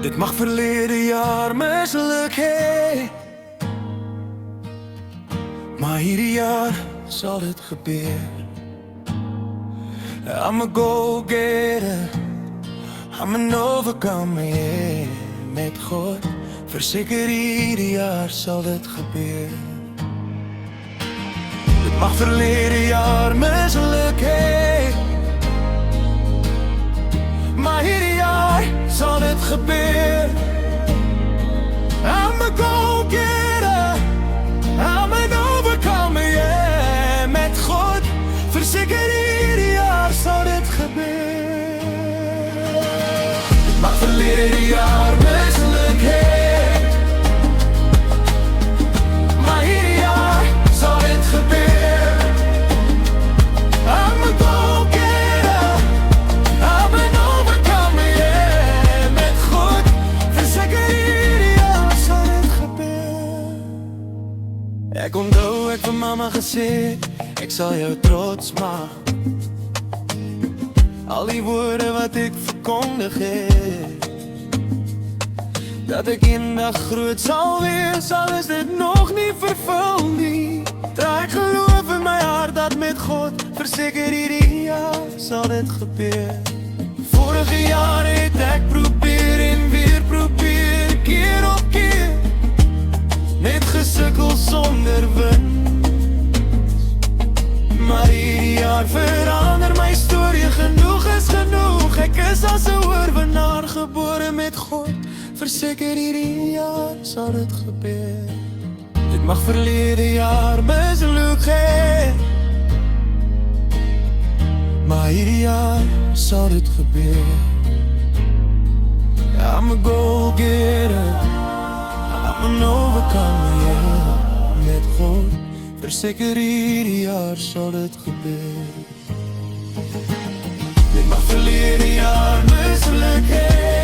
Dit mag verlede jaar mislukt hê, maar hierdie jaar sal dit gebeur. I'm a go-getter, I'm an overcomer, yeah. Met God, verseker hierdie jaar sal dit gebeur. Dit mag verlede jaar mislukt hê, maar hierdie jaar sal dit gebeur. I'm a go-getter, I'm an overcomer, yeah. Met God, verseker hierdie jaar sal dit gebeur. Dit mag verlede jaar mislukt hê, maar hierdie jaar sal dit gebeur. I'm a go-getter, I'm an overcomer, yeah. Met God, verseker hierdie jaar sal dit gebeur. Ek onthou ek vir mama gesê, ek sal jou trots maak. Al die woorde wat ek verkondig het, dat ek eendag groot sal wees, al is dit nog nie vervul nie. Draai ek geloof in my hart dat met God, verseker hierdie jaar sal dit gebeur. Vorige jaar het ek probeer en weer probeer, keer op keer, net gesukkel sonder wins. Maar hierdie jaar verander my storie, genoeg is genoeg. Ek is as 'n oorwinnaar gebore met God, verseker hierdie jaar sal dit gebeur. Dit mag verlede jaar mislukt hê, maar hierdie jaar sal dit gebeur. I'm a go-getter, I'm an overcomer, yeah. Met God, verseker hierdie jaar sal dit gebeur. Dit mag verlede jaar mislukt hê,